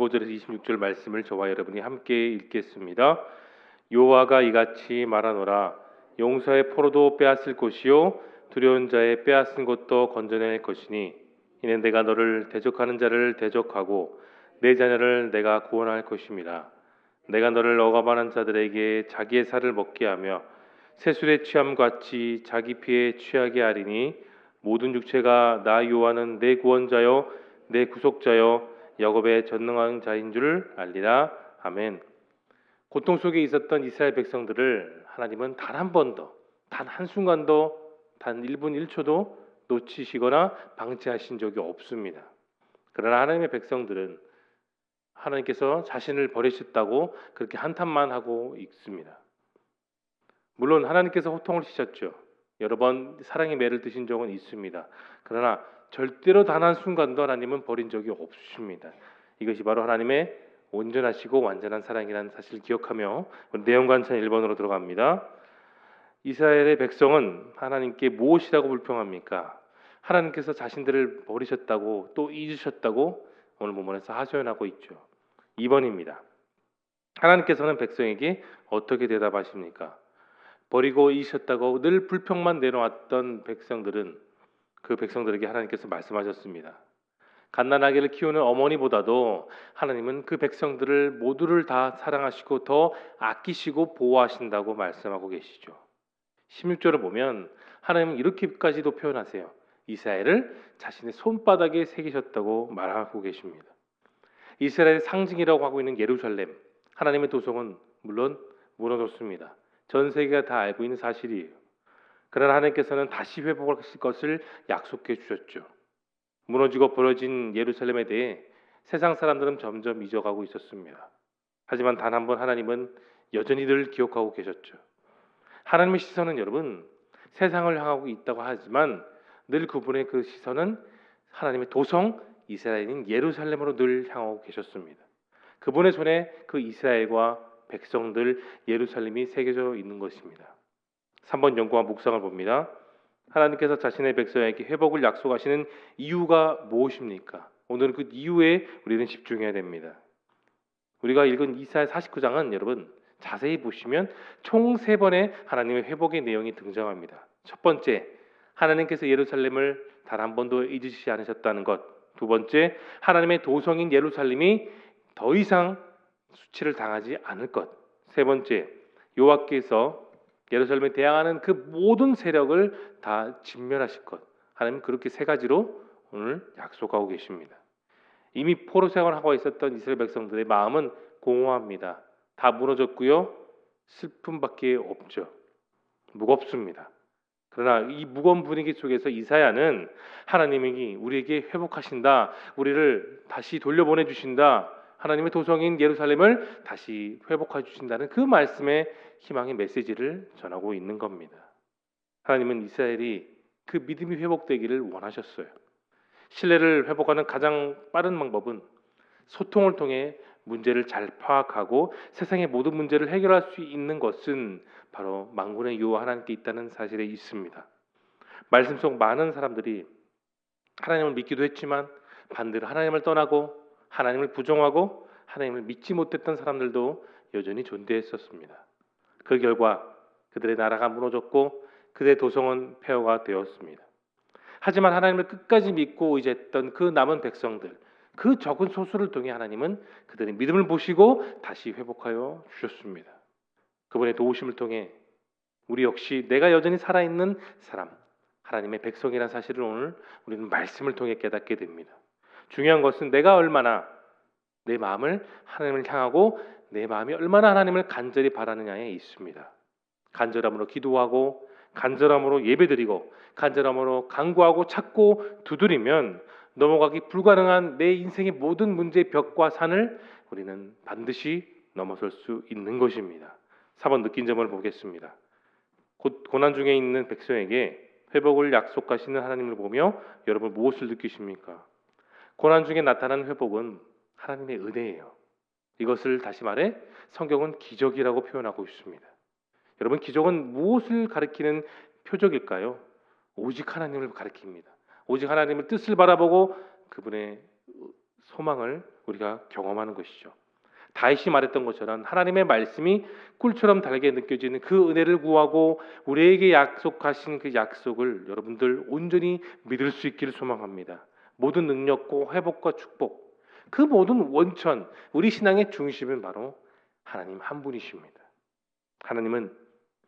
15절에서 26절 말씀을 저와 여러분이 함께 읽겠습니다. 여호와가 이같이 말하노라. 용사의 포로도 빼앗을 것이요 두려운 자의 빼앗은 것도 건져낼 것이니 이는 내가 너를 대적하는 자를 대적하고 내 자녀를 내가 구원할 것임이라. 내가 너를 억압하는 자들에게 자기의 살을 먹게 하며 새술에 취함같이 자기 피에 취하게 하리니 모든 육체가 나 여호와는 내 구원자요 내 구속자요 야곱의 전능한 자인 줄 알리라. 아멘. 고통 속에 있었던 이스라엘 백성들을 하나님은 단 한 번도, 단 한순간도, 단 1분 1초도 놓치시거나 방치하신 적이 없습니다. 그러나 하나님의 백성들은 하나님께서 자신을 버리셨다고 그렇게 한탄만 하고 있습니다. 물론 하나님께서 호통을 치셨죠. 여러 번 사랑의 매를 드신 적은 있습니다. 그러나 절대로 단 한순간도 하나님은 버린 적이 없으십니다. 이것이 바로 하나님의 온전하시고 완전한 사랑이라는 사실을 기억하며 내용관찰 1번으로 들어갑니다. 이스라엘의 백성은 하나님께 무엇이라고 불평합니까? 하나님께서 자신들을 버리셨다고 또 잊으셨다고 오늘 본문에서 하소연하고 있죠. 2번입니다. 하나님께서는 백성에게 어떻게 대답하십니까? 버리고 잊으셨다고 늘 불평만 내놓았던 백성들은 그 백성들에게 하나님께서 말씀하셨습니다. 갓난아기를 키우는 어머니보다도 하나님은 그 백성들을 모두를 다 사랑하시고 더 아끼시고 보호하신다고 말씀하고 계시죠. 16절을 보면 하나님은 이렇게까지도 표현하세요. 이스라엘을 자신의 손바닥에 새기셨다고 말하고 계십니다. 이스라엘의 상징이라고 하고 있는 예루살렘, 하나님의 도성은 물론 무너졌습니다. 전 세계가 다 알고 있는 사실이에요. 그러나 하나님께서는 다시 회복하실 것을 약속해 주셨죠. 무너지고 버려진 예루살렘에 대해 세상 사람들은 점점 잊어가고 있었습니다. 하지만 단 한 번 하나님은 여전히 늘 기억하고 계셨죠. 하나님의 시선은 여러분 세상을 향하고 있다고 하지만 늘 그분의 그 시선은 하나님의 도성 이스라엘인 예루살렘으로 늘 향하고 계셨습니다. 그분의 손에 그 이스라엘과 백성들 예루살렘이 새겨져 있는 것입니다. 3번 연구와 묵상을 봅니다. 하나님께서 자신의 백성에게 회복을 약속하시는 이유가 무엇입니까? 오늘은 그 이유에 우리는 집중해야 됩니다. 우리가 읽은 이사야 49장은 여러분 자세히 보시면 총 3번의 하나님의 회복의 내용이 등장합니다. 첫 번째, 하나님께서 예루살렘을 단 한 번도 잊으시지 않으셨다는 것. 두 번째, 하나님의 도성인 예루살렘이 더 이상 수치를 당하지 않을 것. 세 번째, 여호와께서 예루살렘에 대항하는 그 모든 세력을 다 진멸하실 것. 하나님은 그렇게 3가지로 오늘 약속하고 계십니다. 이미 포로 생활하고 있었던 이스라엘 백성들의 마음은 공허합니다. 다 무너졌고요. 슬픔밖에 없죠. 무겁습니다. 그러나 이 무거운 분위기 속에서 이사야는 하나님이 우리에게 회복하신다. 우리를 다시 돌려보내 주신다. 하나님의 도성인 예루살렘을 다시 회복해 주신다는 그 말씀의 희망의 메시지를 전하고 있는 겁니다. 하나님은 이스라엘이 그 믿음이 회복되기를 원하셨어요. 신뢰를 회복하는 가장 빠른 방법은 소통을 통해 문제를 잘 파악하고 세상의 모든 문제를 해결할 수 있는 것은 바로 만군의 여호와 하나님께 있다는 사실에 있습니다. 말씀 속 많은 사람들이 하나님을 믿기도 했지만 반대로 하나님을 떠나고 하나님을 부정하고 하나님을 믿지 못했던 사람들도 여전히 존재했었습니다. 그 결과 그들의 나라가 무너졌고 그들의 도성은 폐허가 되었습니다. 하지만 하나님을 끝까지 믿고 의지했던 그 남은 백성들, 그 적은 소수를 통해 하나님은 그들의 믿음을 보시고 다시 회복하여 주셨습니다. 그분의 도우심을 통해 우리 역시 내가 여전히 살아있는 사람, 하나님의 백성이라는 사실을 오늘 우리는 말씀을 통해 깨닫게 됩니다. 중요한 것은 내가 얼마나 내 마음을 하나님을 향하고 내 마음이 얼마나 하나님을 간절히 바라느냐에 있습니다. 간절함으로 기도하고 간절함으로 예배드리고 간절함으로 간구하고 찾고 두드리면 넘어가기 불가능한 내 인생의 모든 문제의 벽과 산을 우리는 반드시 넘어설 수 있는 것입니다. 4번 느낀 점을 보겠습니다. 곧 고난 중에 있는 백성에게 회복을 약속하시는 하나님을 보며 여러분 무엇을 느끼십니까? 고난 중에 나타나는 회복은 하나님의 은혜예요. 이것을 다시 말해 성경은 기적이라고 표현하고 있습니다. 여러분 기적은 무엇을 가리키는 표적일까요? 오직 하나님을 가리킵니다. 오직 하나님의 뜻을 바라보고 그분의 소망을 우리가 경험하는 것이죠. 다윗이 말했던 것처럼 하나님의 말씀이 꿀처럼 달게 느껴지는 그 은혜를 구하고 우리에게 약속하신 그 약속을 여러분들 온전히 믿을 수 있기를 소망합니다. 모든 능력과 회복과 축복, 그 모든 원천, 우리 신앙의 중심은 바로 하나님 한 분이십니다. 하나님은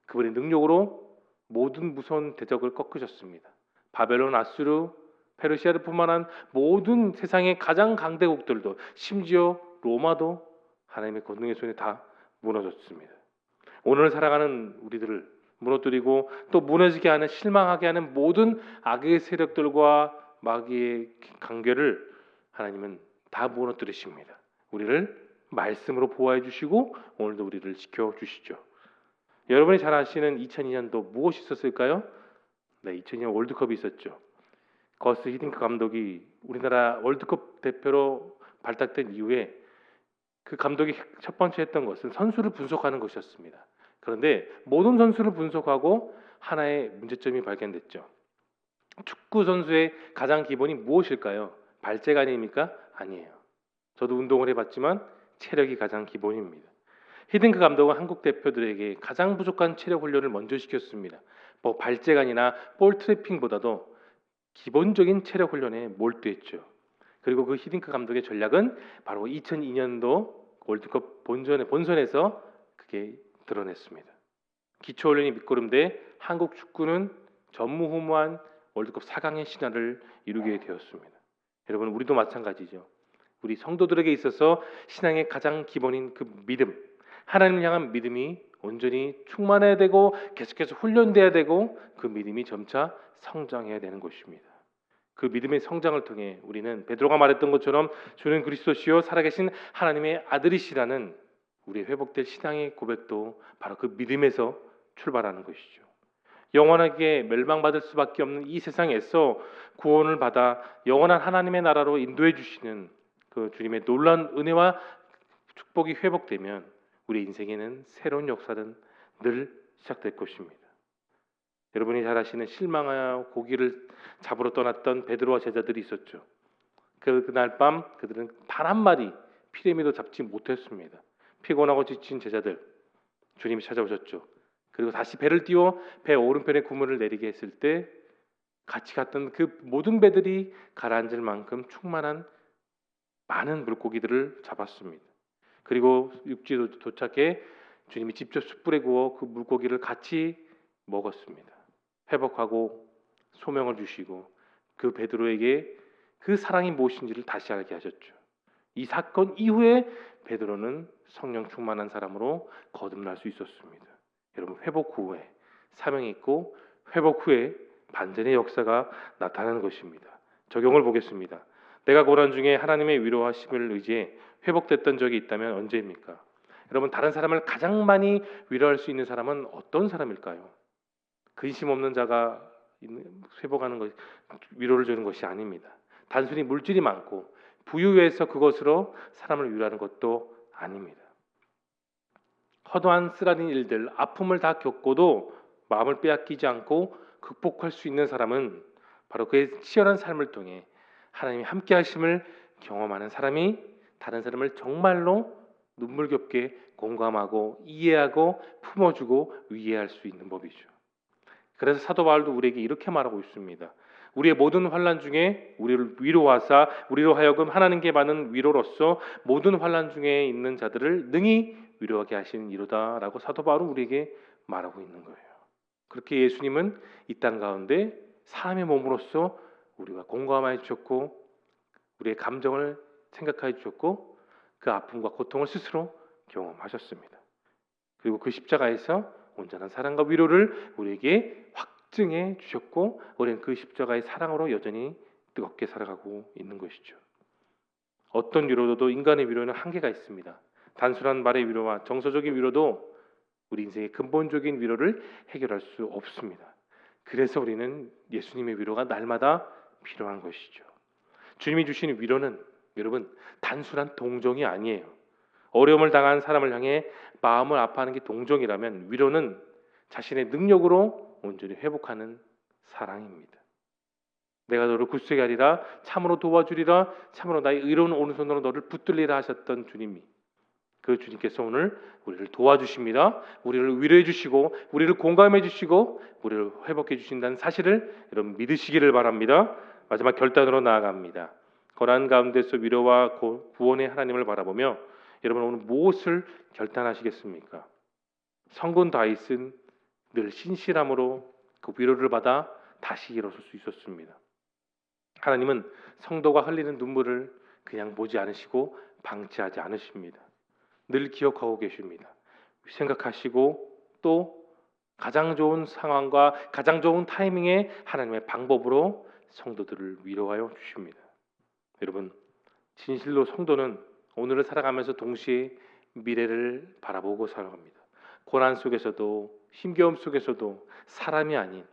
그분의 능력으로 모든 무서운 대적을 꺾으셨습니다. 바벨론, 아수르, 페르시아를 뿐만 모든 세상의 가장 강대국들도, 심지어 로마도 하나님의 권능의 손에 다 무너졌습니다. 오늘 살아가는 우리들을 무너뜨리고 또 무너지게 하는, 실망하게 하는 모든 악의 세력들과 마귀의 관계를 하나님은 다 무너뜨리십니다. 우리를 말씀으로 보호해 주시고 오늘도 우리를 지켜주시죠. 여러분이 잘 아시는 2002년도 무엇이 있었을까요? 네, 2002년 월드컵이 있었죠. 거스 히딩크 감독이 우리나라 월드컵 대표로 발탁된 이후에 그 감독이 첫 번째 했던 것은 선수를 분석하는 것이었습니다. 그런데 모든 선수를 분석하고 하나의 문제점이 발견됐죠. 축구 선수의 가장 기본이 무엇일까요? 발재가 아닙니까? 아니에요. 저도 운동을 해봤지만 체력이 가장 기본입니다. 히딩크 감독은 한국 대표들에게 가장 부족한 체력 훈련을 먼저 시켰습니다. 뭐 발재간이나 볼 트래핑보다도 기본적인 체력 훈련에 몰두했죠. 그리고 그 히딩크 감독의 전략은 바로 2002년도 월드컵 본선에서 그게 드러냈습니다. 기초훈련이 밑거름돼 한국 축구는 전무후무한 월드컵 4강의 신화를 이루게 되었습니다. 여러분, 우리도 마찬가지죠. 우리 성도들에게 있어서 신앙의 가장 기본인 그 믿음, 하나님을 향한 믿음이 온전히 충만해야 되고 계속해서 훈련돼야 되고 그 믿음이 점차 성장해야 되는 것입니다. 그 믿음의 성장을 통해 우리는 베드로가 말했던 것처럼 주는 그리스도시요 살아계신 하나님의 아들이시라는 우리의 회복될 신앙의 고백도 바로 그 믿음에서 출발하는 것이죠. 영원하게 멸망받을 수밖에 없는 이 세상에서 구원을 받아 영원한 하나님의 나라로 인도해 주시는 그 주님의 놀라운 은혜와 축복이 회복되면 우리 인생에는 새로운 역사는 늘 시작될 것입니다. 여러분이 잘 아시는 실망하여 고기를 잡으러 떠났던 베드로와 제자들이 있었죠. 그날 밤 그들은 단 한 마리 피레미도 잡지 못했습니다. 피곤하고 지친 제자들, 주님이 찾아오셨죠. 그리고 다시 배를 띄워 배 오른편에 그물을 내리게 했을 때 같이 갔던 그 모든 배들이 가라앉을 만큼 충만한 많은 물고기들을 잡았습니다. 그리고 육지로 도착해 주님이 직접 숯불에 구워 그 물고기를 같이 먹었습니다. 회복하고 소명을 주시고 그 베드로에게 그 사랑이 무엇인지를 다시 알게 하셨죠. 이 사건 이후에 베드로는 성령 충만한 사람으로 거듭날 수 있었습니다. 여러분, 회복 후에 사명이 있고 회복 후에 반전의 역사가 나타나는 것입니다. 적용을 보겠습니다. 내가 고난 중에 하나님의 위로하심을 의지해 회복됐던 적이 있다면 언제입니까? 여러분, 다른 사람을 가장 많이 위로할 수 있는 사람은 어떤 사람일까요? 근심 없는 자가 회복하는 것, 위로를 주는 것이 아닙니다. 단순히 물질이 많고 부유해서 그것으로 사람을 위로하는 것도 아닙니다. 허도한 쓰라린 일들, 아픔을 다 겪고도 마음을 빼앗기지 않고 극복할 수 있는 사람은 바로 그의 치열한 삶을 통해 하나님이 함께 하심을 경험하는 사람이 다른 사람을 정말로 눈물겹게 공감하고 이해하고 품어주고 위해할 수 있는 법이죠. 그래서 사도 바울도 우리에게 이렇게 말하고 있습니다. 우리의 모든 환난 중에 우리를 위로하사 우리로 하여금 하나님께 받는 위로로서 모든 환난 중에 있는 자들을 능히 위로하게 하시는 이로다라고 사도 바울은 우리에게 말하고 있는 거예요. 그렇게 예수님은 이 땅 가운데 사람의 몸으로서 우리가 공감하여 주셨고 우리의 감정을 생각하여 주셨고 그 아픔과 고통을 스스로 경험하셨습니다. 그리고 그 십자가에서 온전한 사랑과 위로를 우리에게 확증해 주셨고 우리는 그 십자가의 사랑으로 여전히 뜨겁게 살아가고 있는 것이죠. 어떤 위로도 인간의 위로는 한계가 있습니다. 단순한 말의 위로와 정서적인 위로도 우리 인생의 근본적인 위로를 해결할 수 없습니다. 그래서 우리는 예수님의 위로가 날마다 필요한 것이죠. 주님이 주시는 위로는 여러분 단순한 동정이 아니에요. 어려움을 당한 사람을 향해 마음을 아파하는 게 동정이라면 위로는 자신의 능력으로 온전히 회복하는 사랑입니다. 내가 너를 굳세게 하리라. 참으로 도와주리라. 참으로 나의 의로운 오른손으로 너를 붙들리라 하셨던 주님이, 그 주님께서 오늘 우리를 도와주십니다. 우리를 위로해 주시고 우리를 공감해 주시고 우리를 회복해 주신다는 사실을 여러분 믿으시기를 바랍니다. 마지막 결단으로 나아갑니다. 고난 가운데서 위로와 구원의 하나님을 바라보며 여러분 오늘 무엇을 결단하시겠습니까? 성군 다윗은 늘 신실함으로 그 위로를 받아 다시 일어설 수 있었습니다. 하나님은 성도가 흘리는 눈물을 그냥 보지 않으시고 방치하지 않으십니다. 늘 기억하고 계십니다. 생각하시고 또 가장 좋은 상황과 가장 좋은 타이밍에 하나님의 방법으로 성도들을 위로하여 주십니다. 여러분, 진실로 성도는 오늘을 살아가면서 동시에 미래를 바라보고 살아갑니다. 고난 속에서도 힘겨움 속에서도 사람이 아닌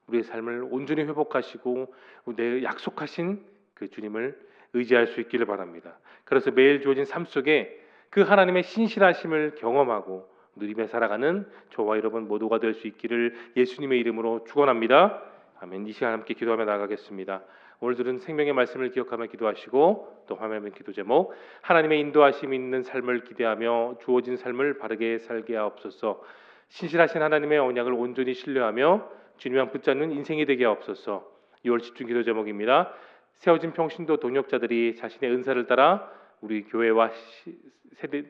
우리의 삶을 온전히 회복하시고 내 약속하신 그 주님을 의지할 수 있기를 바랍니다. 그래서 매일 주어진 삶 속에 그 하나님의 신실하심을 경험하고 누리며 살아가는 저와 여러분 모두가 될 수 있기를 예수님의 이름으로 축원합니다. 아멘. 이 시간 함께 기도하며 나가겠습니다. 오늘 들은 생명의 말씀을 기억하며 기도하시고 또 화면에 기도 제목, 하나님의 인도하심이 있는 삶을 기대하며 주어진 삶을 바르게 살게 하옵소서. 신실하신 하나님의 언약을 온전히 신뢰하며 주님만 붙잡는 인생이 되게 하옵소서. 6월 집중 기도 제목입니다. 세워진 평신도 동역자들이 자신의 은사를 따라 우리 교회와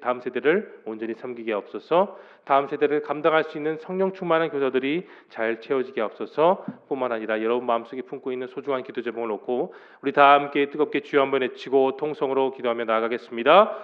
다음 세대를 온전히 섬기게 하옵소서. 다음 세대를 감당할 수 있는 성령 충만한 교사들이 잘 채워지게 하옵소서. 뿐만 아니라 여러분 마음속에 품고 있는 소중한 기도 제목을 놓고 우리 다 함께 뜨겁게 주여 한번 외치고 통성으로 기도하며 나아가겠습니다.